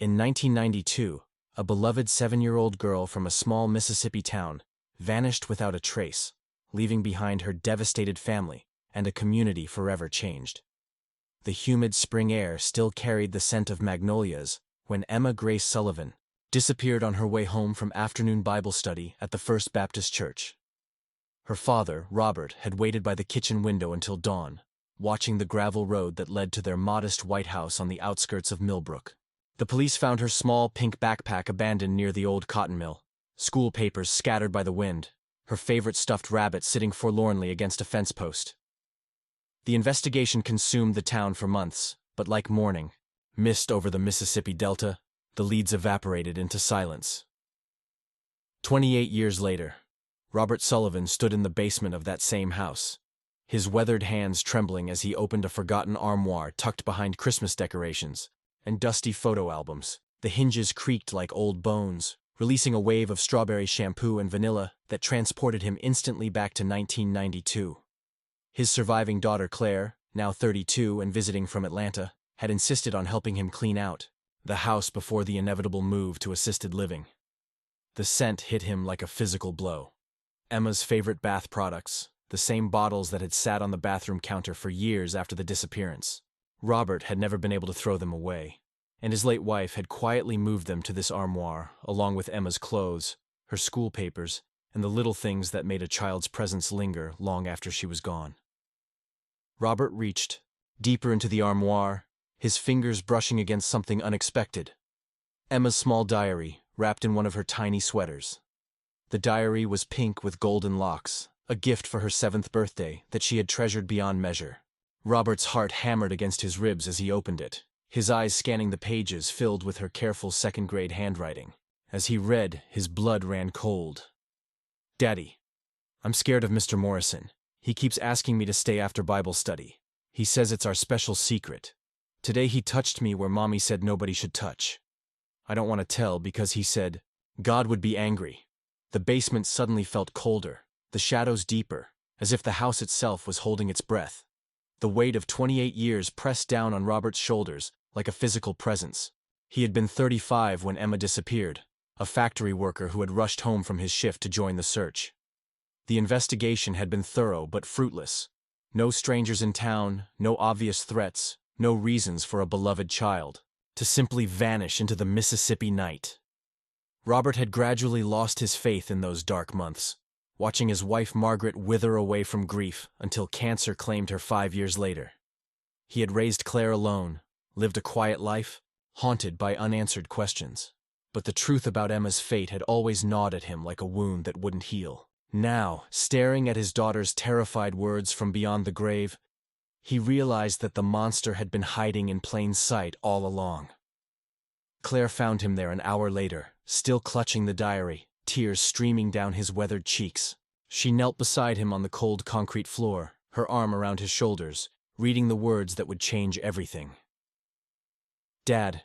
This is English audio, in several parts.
In 1992, a beloved 7-year-old girl from a small Mississippi town vanished without a trace, leaving behind her devastated family and a community forever changed. The humid spring air still carried the scent of magnolias when Emma Grace Sullivan disappeared on her way home from afternoon Bible study at the First Baptist Church. Her father, Robert, had waited by the kitchen window until dawn, watching the gravel road that led to their modest white house on the outskirts of Millbrook. The police found her small pink backpack abandoned near the old cotton mill, school papers scattered by the wind, her favorite stuffed rabbit sitting forlornly against a fence post. The investigation consumed the town for months, but like morning, mist over the Mississippi Delta, the leads evaporated into silence. 28 years later, Robert Sullivan stood in the basement of that same house, his weathered hands trembling as he opened a forgotten armoire tucked behind Christmas decorations and dusty photo albums. The hinges creaked like old bones, releasing a wave of strawberry shampoo and vanilla that transported him instantly back to 1992. His surviving daughter Claire, now 32 and visiting from Atlanta, had insisted on helping him clean out the house before the inevitable move to assisted living. The scent hit him like a physical blow. Emma's favorite bath products, the same bottles that had sat on the bathroom counter for years after the disappearance. Robert had never been able to throw them away, and his late wife had quietly moved them to this armoire, along with Emma's clothes, her school papers, and the little things that made a child's presence linger long after she was gone. Robert reached deeper into the armoire, his fingers brushing against something unexpected. Emma's small diary, wrapped in one of her tiny sweaters. The diary was pink with golden locks, a gift for her 7th birthday that she had treasured beyond measure. Robert's heart hammered against his ribs as he opened it, his eyes scanning the pages filled with her careful second-grade handwriting. As he read, his blood ran cold. "Daddy, I'm scared of Mr. Morrison. He keeps asking me to stay after Bible study. He says it's our special secret. Today he touched me where Mommy said nobody should touch. I don't want to tell because he said God would be angry." The basement suddenly felt colder, the shadows deeper, as if the house itself was holding its breath. The weight of 28 years pressed down on Robert's shoulders like a physical presence. He had been 35 when Emma disappeared, a factory worker who had rushed home from his shift to join the search. The investigation had been thorough but fruitless. No strangers in town, no obvious threats, no reasons for a beloved child to simply vanish into the Mississippi night. Robert had gradually lost his faith in those dark months, watching his wife Margaret wither away from grief until cancer claimed her 5 years later. He had raised Claire alone, lived a quiet life, haunted by unanswered questions. But the truth about Emma's fate had always gnawed at him like a wound that wouldn't heal. Now, staring at his daughter's terrified words from beyond the grave, he realized that the monster had been hiding in plain sight all along. Claire found him there an hour later, still clutching the diary, tears streaming down his weathered cheeks. She knelt beside him on the cold concrete floor, her arm around his shoulders, reading the words that would change everything. "Dad,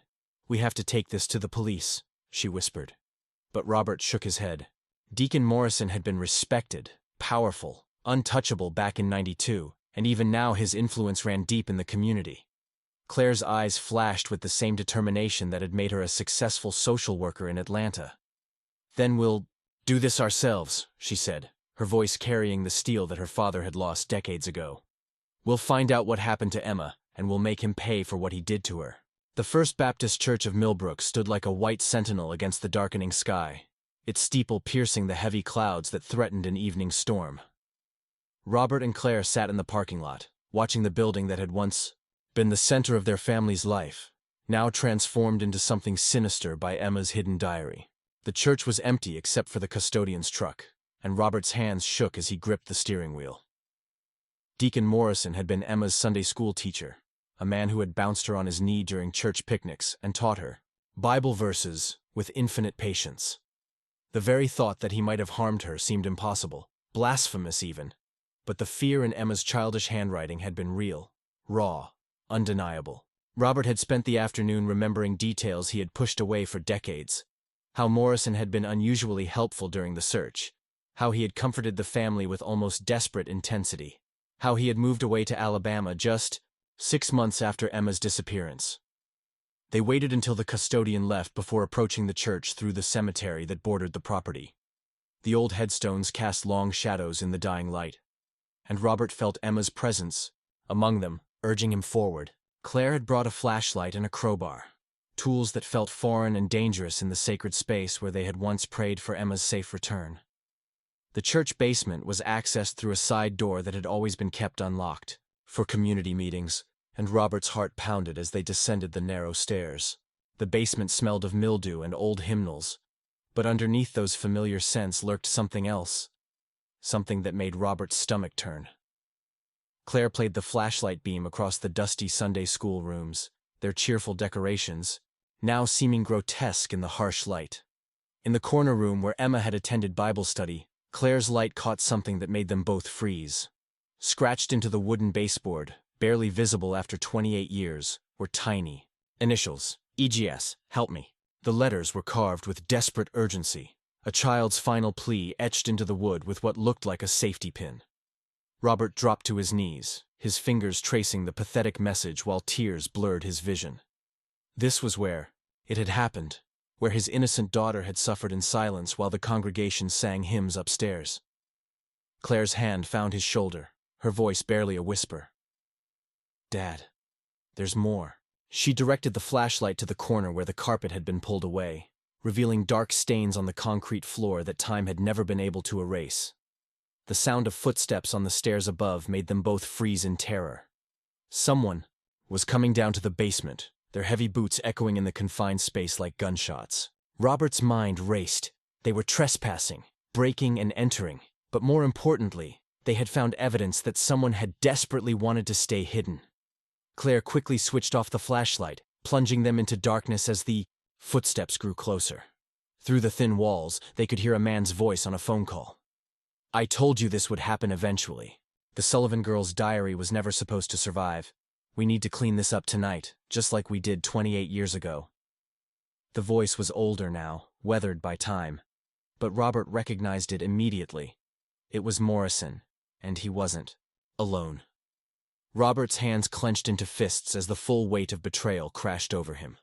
we have to take this to the police," she whispered. But Robert shook his head. Deacon Morrison had been respected, powerful, untouchable back in '92, and even now his influence ran deep in the community. Claire's eyes flashed with the same determination that had made her a successful social worker in Atlanta. "Then we'll do this ourselves," she said, her voice carrying the steel that her father had lost decades ago. "We'll find out what happened to Emma, and we'll make him pay for what he did to her." The First Baptist Church of Millbrook stood like a white sentinel against the darkening sky, its steeple piercing the heavy clouds that threatened an evening storm. Robert and Claire sat in the parking lot, watching the building that had once been the center of their family's life, now transformed into something sinister by Emma's hidden diary. The church was empty except for the custodian's truck, and Robert's hands shook as he gripped the steering wheel. Deacon Morrison had been Emma's Sunday school teacher, a man who had bounced her on his knee during church picnics and taught her Bible verses with infinite patience. The very thought that he might have harmed her seemed impossible, blasphemous even, but the fear in Emma's childish handwriting had been real, raw, undeniable. Robert had spent the afternoon remembering details he had pushed away for decades. How Morrison had been unusually helpful during the search. How he had comforted the family with almost desperate intensity. How he had moved away to Alabama just 6 months after Emma's disappearance. They waited until the custodian left before approaching the church through the cemetery that bordered the property. The old headstones cast long shadows in the dying light, and Robert felt Emma's presence among them, urging him forward. Claire had brought a flashlight and a crowbar, tools that felt foreign and dangerous in the sacred space where they had once prayed for Emma's safe return. The church basement was accessed through a side door that had always been kept unlocked for community meetings, and Robert's heart pounded as they descended the narrow stairs. The basement smelled of mildew and old hymnals, but underneath those familiar scents lurked something else, something that made Robert's stomach turn. Claire played the flashlight beam across the dusty Sunday school rooms, their cheerful decorations now seeming grotesque in the harsh light. In the corner room where Emma had attended Bible study, Claire's light caught something that made them both freeze. Scratched into the wooden baseboard, barely visible after 28 years, were tiny initials, EGS, help me. The letters were carved with desperate urgency, a child's final plea etched into the wood with what looked like a safety pin. Robert dropped to his knees, his fingers tracing the pathetic message while tears blurred his vision. This was where it had happened, where his innocent daughter had suffered in silence while the congregation sang hymns upstairs. Claire's hand found his shoulder, her voice barely a whisper. "Dad, there's more." She directed the flashlight to the corner where the carpet had been pulled away, revealing dark stains on the concrete floor that time had never been able to erase. The sound of footsteps on the stairs above made them both freeze in terror. Someone was coming down to the basement, their heavy boots echoing in the confined space like gunshots. Robert's mind raced. They were trespassing, breaking and entering, but more importantly, they had found evidence that someone had desperately wanted to stay hidden. Claire quickly switched off the flashlight, plunging them into darkness as the footsteps grew closer. Through the thin walls, they could hear a man's voice on a phone call. "I told you this would happen eventually. The Sullivan girl's diary was never supposed to survive. We need to clean this up tonight, just like we did 28 years ago." The voice was older now, weathered by time, but Robert recognized it immediately. It was Morrison, and he wasn't alone. Robert's hands clenched into fists as the full weight of betrayal crashed over him.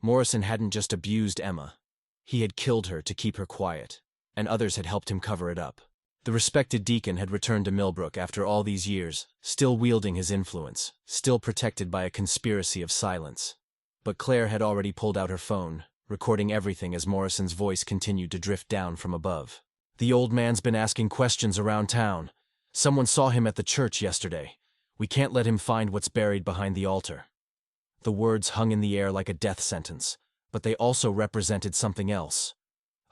Morrison hadn't just abused Emma. He had killed her to keep her quiet, and others had helped him cover it up. The respected deacon had returned to Millbrook after all these years, still wielding his influence, still protected by a conspiracy of silence. But Claire had already pulled out her phone, recording everything as Morrison's voice continued to drift down from above. "The old man's been asking questions around town. Someone saw him at the church yesterday. We can't let him find what's buried behind the altar." The words hung in the air like a death sentence, but they also represented something else: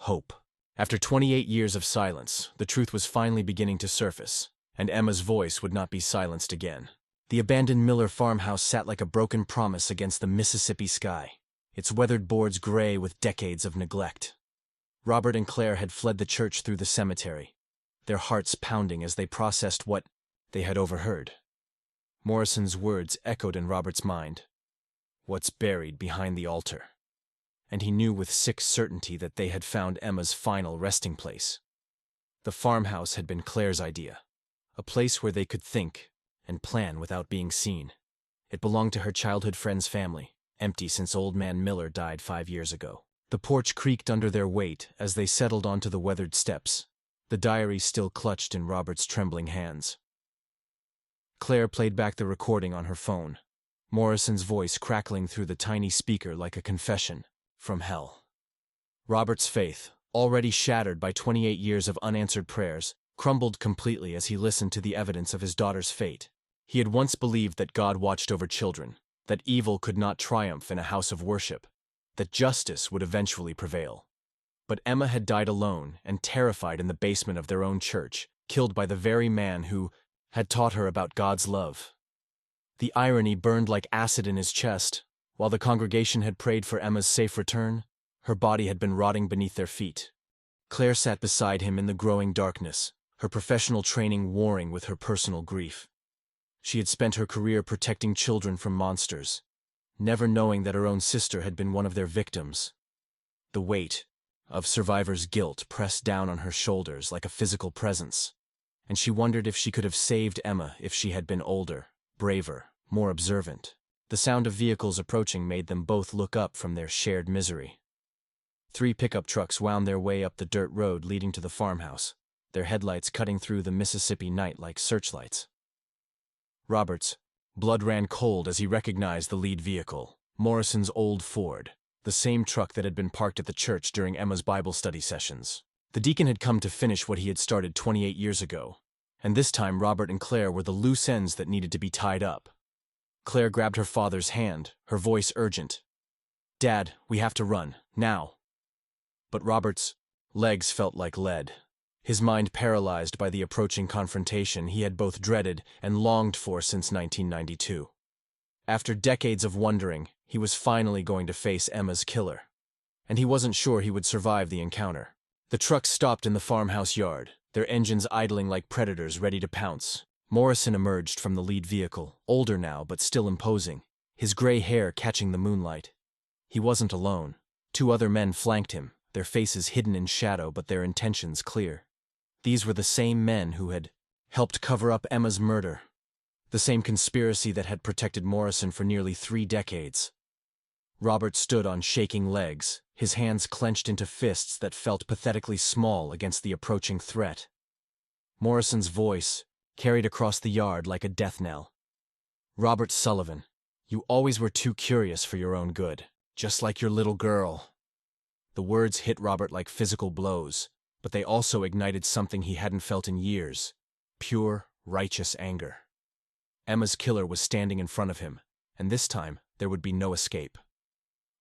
hope. After 28 years of silence, the truth was finally beginning to surface, and Emma's voice would not be silenced again. The abandoned Miller farmhouse sat like a broken promise against the Mississippi sky, its weathered boards gray with decades of neglect. Robert and Claire had fled the church through the cemetery, their hearts pounding as they processed what they had overheard. Morrison's words echoed in Robert's mind. "What's buried behind the altar?" And he knew with sick certainty that they had found Emma's final resting place. The farmhouse had been Claire's idea, a place where they could think and plan without being seen. It belonged to her childhood friend's family, empty since old man Miller died 5 years ago. The porch creaked under their weight as they settled onto the weathered steps, the diary still clutched in Robert's trembling hands. Claire played back the recording on her phone, Morrison's voice crackling through the tiny speaker like a confession from hell. Robert's faith, already shattered by 28 years of unanswered prayers, crumbled completely as he listened to the evidence of his daughter's fate. He had once believed that God watched over children, that evil could not triumph in a house of worship, that justice would eventually prevail. But Emma had died alone and terrified in the basement of their own church, killed by the very man who had taught her about God's love. The irony burned like acid in his chest. While the congregation had prayed for Emma's safe return, her body had been rotting beneath their feet. Claire sat beside him in the growing darkness, her professional training warring with her personal grief. She had spent her career protecting children from monsters, never knowing that her own sister had been one of their victims. The weight of survivor's guilt pressed down on her shoulders like a physical presence, and she wondered if she could have saved Emma if she had been older, braver, more observant. The sound of vehicles approaching made them both look up from their shared misery. 3 pickup trucks wound their way up the dirt road leading to the farmhouse, their headlights cutting through the Mississippi night like searchlights. Robert's blood ran cold as he recognized the lead vehicle, Morrison's old Ford, the same truck that had been parked at the church during Emma's Bible study sessions. The deacon had come to finish what he had started 28 years ago, and this time Robert and Claire were the loose ends that needed to be tied up. Claire grabbed her father's hand, her voice urgent. "Dad, we have to run, now." But Robert's legs felt like lead, his mind paralyzed by the approaching confrontation he had both dreaded and longed for since 1992. After decades of wondering, he was finally going to face Emma's killer. And he wasn't sure he would survive the encounter. The trucks stopped in the farmhouse yard, their engines idling like predators ready to pounce. Morrison emerged from the lead vehicle, older now but still imposing, his gray hair catching the moonlight. He wasn't alone. 2 other men flanked him, their faces hidden in shadow but their intentions clear. These were the same men who had helped cover up Emma's murder, the same conspiracy that had protected Morrison for nearly 3 decades. Robert stood on shaking legs, his hands clenched into fists that felt pathetically small against the approaching threat. Morrison's voice carried across the yard like a death knell. "Robert Sullivan, you always were too curious for your own good, just like your little girl." The words hit Robert like physical blows, but they also ignited something he hadn't felt in years: pure, righteous anger. Emma's killer was standing in front of him, and this time there would be no escape.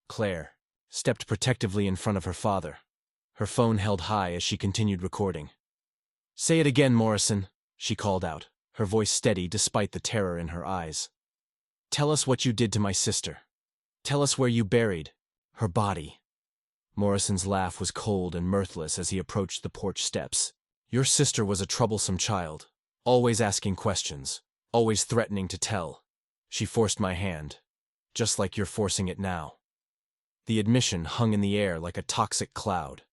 Claire stepped protectively in front of her father, her phone held high as she continued recording. "Say it again, Morrison," she called out, her voice steady despite the terror in her eyes. "Tell us what you did to my sister. Tell us where you buried her body." Morrison's laugh was cold and mirthless as he approached the porch steps. "Your sister was a troublesome child, always asking questions, always threatening to tell. She forced my hand, just like you're forcing it now." The admission hung in the air like a toxic cloud.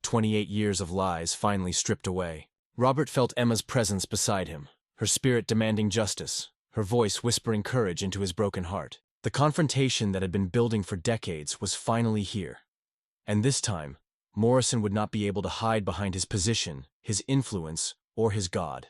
28 years of lies finally stripped away. Robert felt Emma's presence beside him, her spirit demanding justice, her voice whispering courage into his broken heart. The confrontation that had been building for decades was finally here. And this time, Morrison would not be able to hide behind his position, his influence, or his God.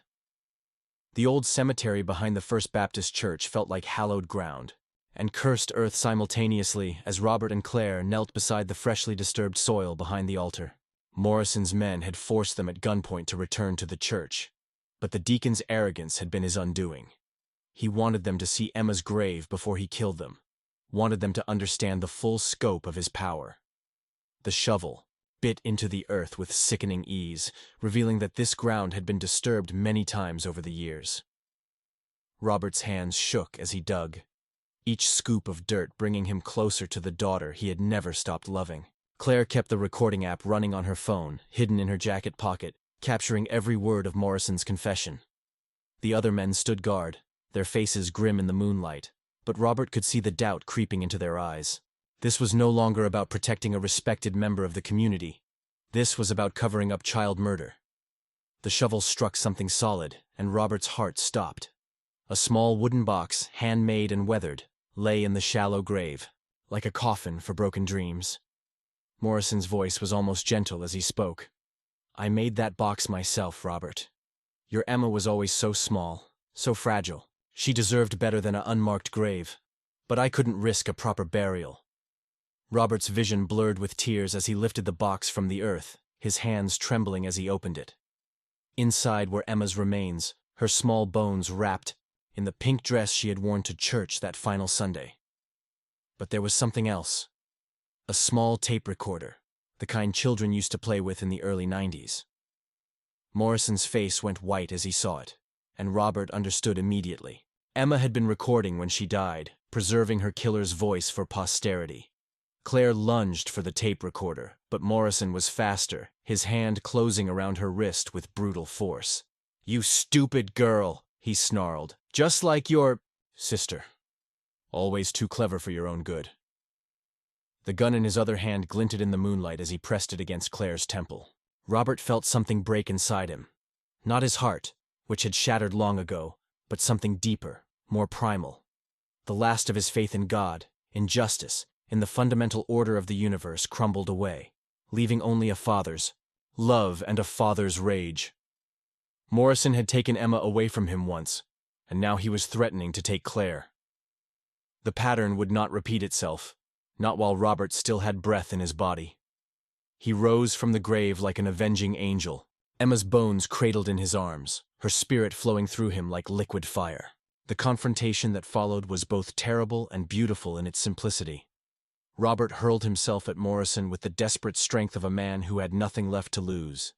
The old cemetery behind the First Baptist Church felt like hallowed ground, and cursed earth simultaneously as Robert and Claire knelt beside the freshly disturbed soil behind the altar. Morrison's men had forced them at gunpoint to return to the church, but the deacon's arrogance had been his undoing. He wanted them to see Emma's grave before he killed them, wanted them to understand the full scope of his power. The shovel bit into the earth with sickening ease, revealing that this ground had been disturbed many times over the years. Robert's hands shook as he dug, each scoop of dirt bringing him closer to the daughter he had never stopped loving. Claire kept the recording app running on her phone, hidden in her jacket pocket, capturing every word of Morrison's confession. The other men stood guard, their faces grim in the moonlight, but Robert could see the doubt creeping into their eyes. This was no longer about protecting a respected member of the community. This was about covering up child murder. The shovel struck something solid, and Robert's heart stopped. A small wooden box, handmade and weathered, lay in the shallow grave, like a coffin for broken dreams. Morrison's voice was almost gentle as he spoke. "I made that box myself, Robert. Your Emma was always so small, so fragile. She deserved better than an unmarked grave, but I couldn't risk a proper burial." Robert's vision blurred with tears as he lifted the box from the earth, his hands trembling as he opened it. Inside were Emma's remains, her small bones wrapped in the pink dress she had worn to church that final Sunday. But there was something else. A small tape recorder, the kind children used to play with in the early 90s. Morrison's face went white as he saw it, and Robert understood immediately. Emma had been recording when she died, preserving her killer's voice for posterity. Claire lunged for the tape recorder, but Morrison was faster, his hand closing around her wrist with brutal force. "You stupid girl," he snarled. "Just like your sister. Always too clever for your own good." The gun in his other hand glinted in the moonlight as he pressed it against Claire's temple. Robert felt something break inside him. Not his heart, which had shattered long ago, but something deeper, more primal. the last of his faith in God, in justice, in the fundamental order of the universe crumbled away, leaving only a father's love and a father's rage. Morrison had taken Emma away from him once, and now he was threatening to take Claire. The pattern would not repeat itself, not while Robert still had breath in his body. He rose from the grave like an avenging angel, Emma's bones cradled in his arms, her spirit flowing through him like liquid fire. The confrontation that followed was both terrible and beautiful in its simplicity. Robert hurled himself at Morrison with the desperate strength of a man who had nothing left to lose.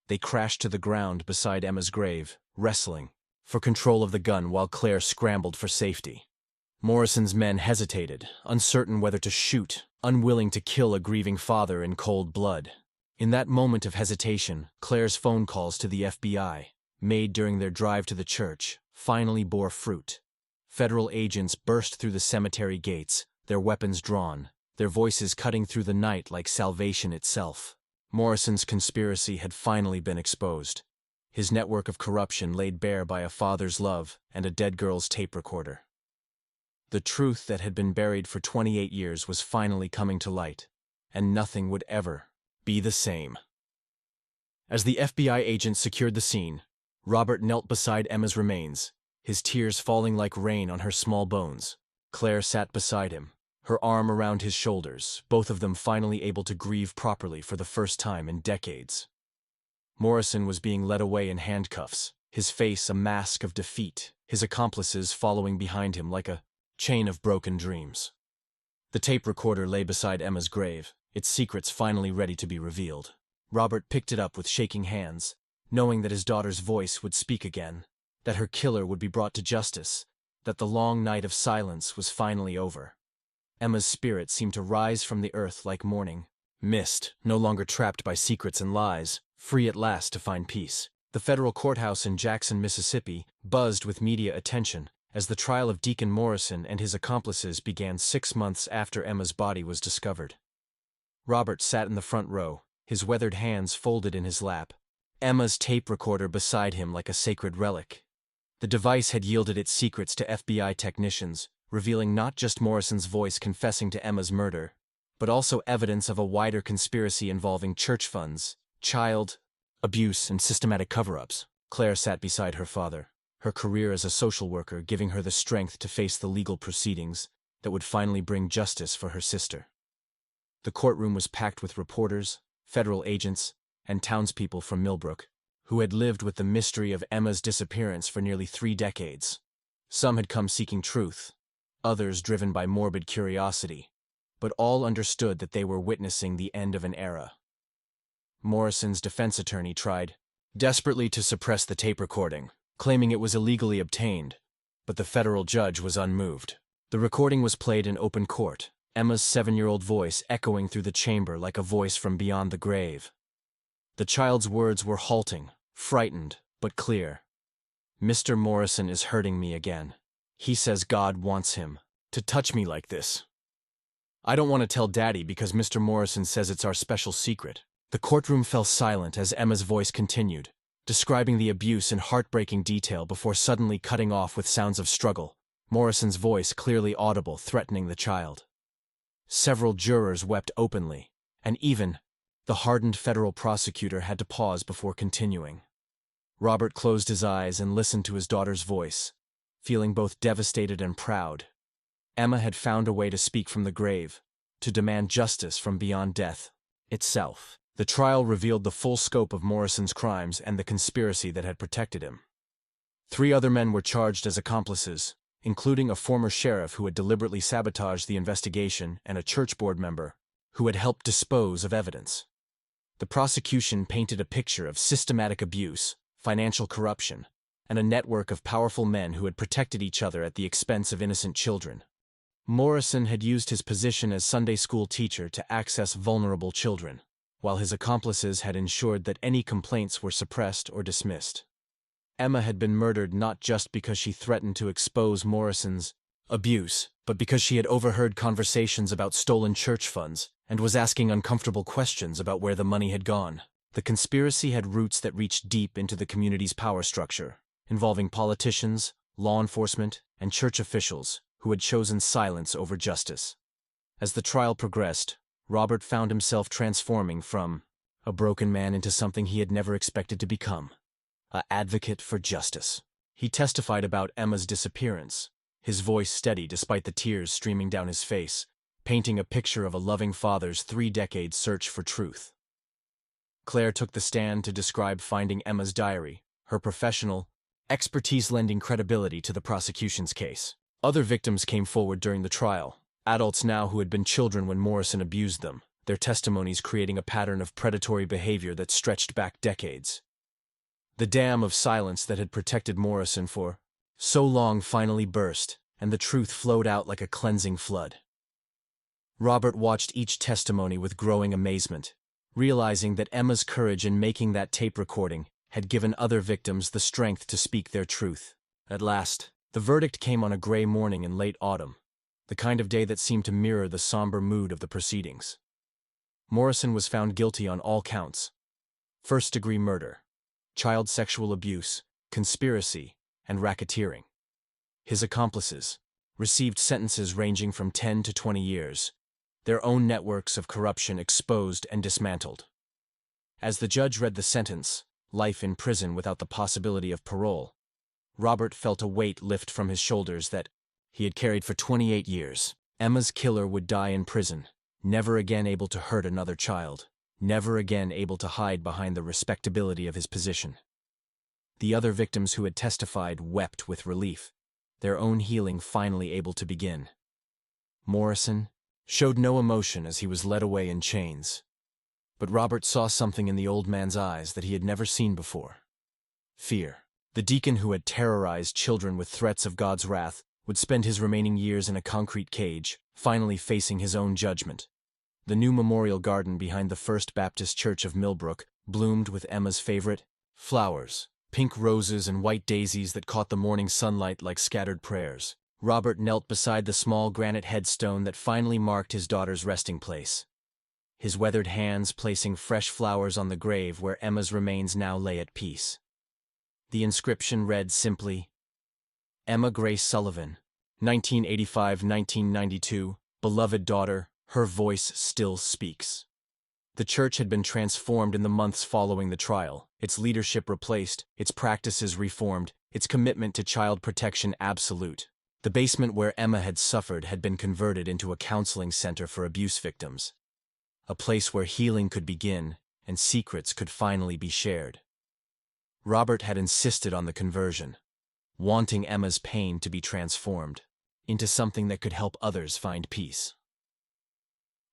They crashed to the ground beside Emma's grave, wrestling for control of the gun while Claire scrambled for safety. Morrison's men hesitated, uncertain whether to shoot, unwilling to kill a grieving father in cold blood. In that moment of hesitation, Claire's phone calls to the FBI, made during their drive to the church, finally bore fruit. Federal agents burst through the cemetery gates, their weapons drawn, their voices cutting through the night like salvation itself. Morrison's conspiracy had finally been exposed. His network of corruption laid bare by a father's love and a dead girl's tape recorder. The truth that had been buried for 28 years was finally coming to light, and nothing would ever be the same. As the FBI agents secured the scene, Robert knelt beside Emma's remains, his tears falling like rain on her small bones. Claire sat beside him, her arm around his shoulders, both of them finally able to grieve properly for the first time in decades. Morrison was being led away in handcuffs, his face a mask of defeat, his accomplices following behind him like a chain of broken dreams. The tape recorder lay beside Emma's grave, its secrets finally ready to be revealed. Robert picked it up with shaking hands, knowing that his daughter's voice would speak again, that her killer would be brought to justice, that the long night of silence was finally over. Emma's spirit seemed to rise from the earth like morning mist, no longer trapped by secrets and lies, free at last to find peace. The federal courthouse in Jackson, Mississippi, buzzed with media attention as the trial of Deacon Morrison and his accomplices began 6 months after Emma's body was discovered. Robert sat in the front row, his weathered hands folded in his lap, Emma's tape recorder beside him like a sacred relic. The device had yielded its secrets to FBI technicians, revealing not just Morrison's voice confessing to Emma's murder, but also evidence of a wider conspiracy involving church funds, child abuse, and systematic cover-ups. Claire sat beside her father, her career as a social worker giving her the strength to face the legal proceedings that would finally bring justice for her sister. The courtroom was packed with reporters, federal agents, and townspeople from Millbrook, who had lived with the mystery of Emma's disappearance for nearly 3 decades. Some had come seeking truth, others driven by morbid curiosity, but all understood that they were witnessing the end of an era. Morrison's defense attorney tried desperately to suppress the tape recording, claiming it was illegally obtained, but the federal judge was unmoved. The recording was played in open court, Emma's 7-year-old voice echoing through the chamber like a voice from beyond the grave. The child's words were halting, frightened, but clear. "Mr. Morrison is hurting me again. He says God wants him to touch me like this. I don't want to tell Daddy because Mr. Morrison says it's our special secret." The courtroom fell silent as Emma's voice continued, describing the abuse in heartbreaking detail before suddenly cutting off with sounds of struggle, Morrison's voice clearly audible threatening the child. Several jurors wept openly, and even the hardened federal prosecutor had to pause before continuing. Robert closed his eyes and listened to his daughter's voice, feeling both devastated and proud. Emma had found a way to speak from the grave, to demand justice from beyond death itself. The trial revealed the full scope of Morrison's crimes and the conspiracy that had protected him. 3 other men were charged as accomplices, including a former sheriff who had deliberately sabotaged the investigation and a church board member who had helped dispose of evidence. The prosecution painted a picture of systematic abuse, financial corruption, and a network of powerful men who had protected each other at the expense of innocent children. Morrison had used his position as Sunday school teacher to access vulnerable children, while his accomplices had ensured that any complaints were suppressed or dismissed. Emma had been murdered not just because she threatened to expose Morrison's abuse, but because she had overheard conversations about stolen church funds and was asking uncomfortable questions about where the money had gone. The conspiracy had roots that reached deep into the community's power structure, involving politicians, law enforcement, and church officials who had chosen silence over justice. As the trial progressed, Robert found himself transforming from a broken man into something he had never expected to become, an advocate for justice. He testified about Emma's disappearance, his voice steady despite the tears streaming down his face, painting a picture of a loving father's 3-decade search for truth. Claire took the stand to describe finding Emma's diary, her professional expertise lending credibility to the prosecution's case. Other victims came forward during the trial, adults now who had been children when Morrison abused them, their testimonies creating a pattern of predatory behavior that stretched back decades. The dam of silence that had protected Morrison for so long finally burst, and the truth flowed out like a cleansing flood. Robert watched each testimony with growing amazement, realizing that Emma's courage in making that tape recording had given other victims the strength to speak their truth. At last, the verdict came on a gray morning in late autumn, the kind of day that seemed to mirror the somber mood of the proceedings. Morrison was found guilty on all counts: first-degree murder, child sexual abuse, conspiracy, and racketeering. His accomplices received sentences ranging from 10 to 20 years, their own networks of corruption exposed and dismantled. As the judge read the sentence, life in prison without the possibility of parole, Robert felt a weight lift from his shoulders that he had carried for 28 years. Emma's killer would die in prison, never again able to hurt another child, never again able to hide behind the respectability of his position. The other victims who had testified wept with relief, their own healing finally able to begin. Morrison showed no emotion as he was led away in chains, but Robert saw something in the old man's eyes that he had never seen before: fear. The deacon who had terrorized children with threats of God's wrath would spend his remaining years in a concrete cage, finally facing his own judgment. The new memorial garden behind the First Baptist Church of Millbrook bloomed with Emma's favorite flowers, pink roses and white daisies that caught the morning sunlight like scattered prayers. Robert knelt beside the small granite headstone that finally marked his daughter's resting place, his weathered hands placing fresh flowers on the grave where Emma's remains now lay at peace. The inscription read simply, "Emma Grace Sullivan, 1985-1992, beloved daughter, her voice still speaks." The church had been transformed in the months following the trial, its leadership replaced, its practices reformed, its commitment to child protection absolute. The basement where Emma had suffered had been converted into a counseling center for abuse victims, a place where healing could begin and secrets could finally be shared. Robert had insisted on the conversion, wanting Emma's pain to be transformed into something that could help others find peace.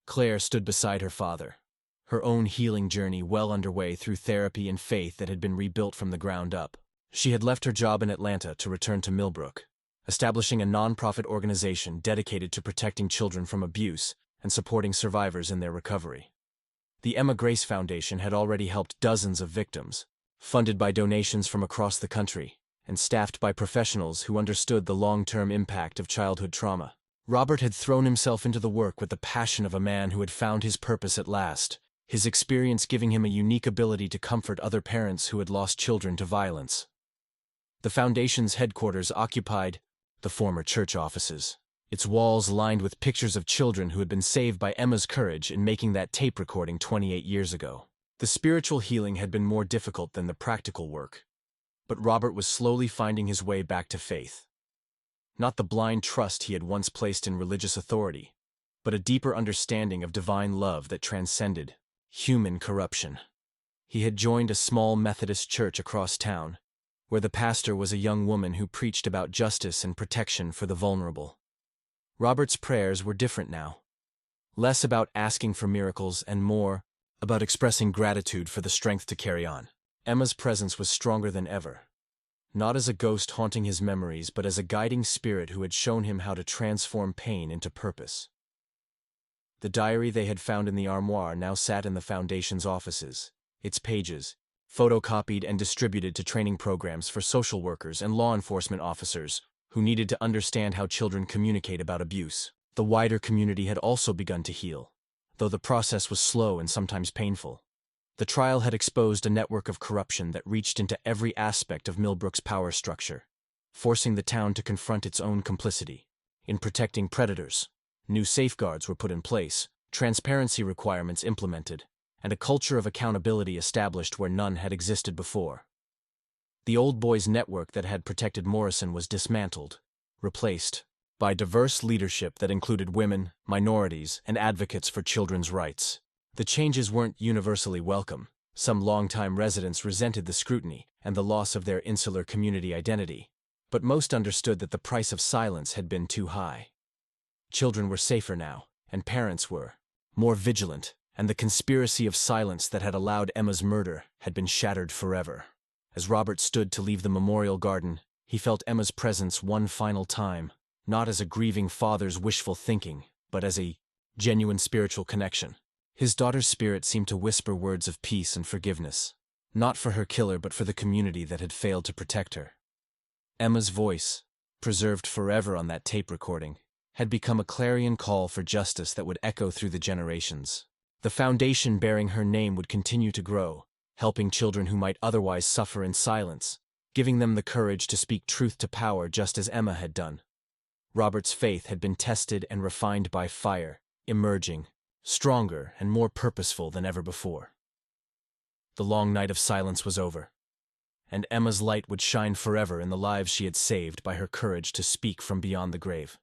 Claire stood beside her father, her own healing journey well underway through therapy and faith that had been rebuilt from the ground up. She had left her job in Atlanta to return to Millbrook, establishing a nonprofit organization dedicated to protecting children from abuse and supporting survivors in their recovery. The Emma Grace Foundation had already helped dozens of victims, funded by donations from across the country, and staffed by professionals who understood the long-term impact of childhood trauma. Robert had thrown himself into the work with the passion of a man who had found his purpose at last, his experience giving him a unique ability to comfort other parents who had lost children to violence. The foundation's headquarters occupied the former church offices, its walls lined with pictures of children who had been saved by Emma's courage in making that tape recording 28 years ago. The spiritual healing had been more difficult than the practical work, but Robert was slowly finding his way back to faith. Not the blind trust he had once placed in religious authority, but a deeper understanding of divine love that transcended human corruption. He had joined a small Methodist church across town, where the pastor was a young woman who preached about justice and protection for the vulnerable. Robert's prayers were different now, less about asking for miracles and more about expressing gratitude for the strength to carry on. Emma's presence was stronger than ever, not as a ghost haunting his memories, but as a guiding spirit who had shown him how to transform pain into purpose. The diary they had found in the armoire now sat in the foundation's offices, its pages photocopied and distributed to training programs for social workers and law enforcement officers who needed to understand how children communicate about abuse. The wider community had also begun to heal, though the process was slow and sometimes painful. The trial had exposed a network of corruption that reached into every aspect of Millbrook's power structure, forcing the town to confront its own complicity. in protecting predators. New safeguards were put in place, transparency requirements implemented, and a culture of accountability established where none had existed before. The old boys' network that had protected Morrison was dismantled, replaced by diverse leadership that included women, minorities, and advocates for children's rights. The changes weren't universally welcome. Some longtime residents resented the scrutiny and the loss of their insular community identity, but most understood that the price of silence had been too high. Children were safer now, and parents were more vigilant, and the conspiracy of silence that had allowed Emma's murder had been shattered forever. As Robert stood to leave the memorial garden, he felt Emma's presence one final time, not as a grieving father's wishful thinking, but as a genuine spiritual connection. His daughter's spirit seemed to whisper words of peace and forgiveness, not for her killer but for the community that had failed to protect her. Emma's voice, preserved forever on that tape recording, had become a clarion call for justice that would echo through the generations. The foundation bearing her name would continue to grow, helping children who might otherwise suffer in silence, giving them the courage to speak truth to power just as Emma had done. Robert's faith had been tested and refined by fire, emerging, stronger and more purposeful than ever before. The long night of silence was over, and Emma's light would shine forever in the lives she had saved by her courage to speak from beyond the grave.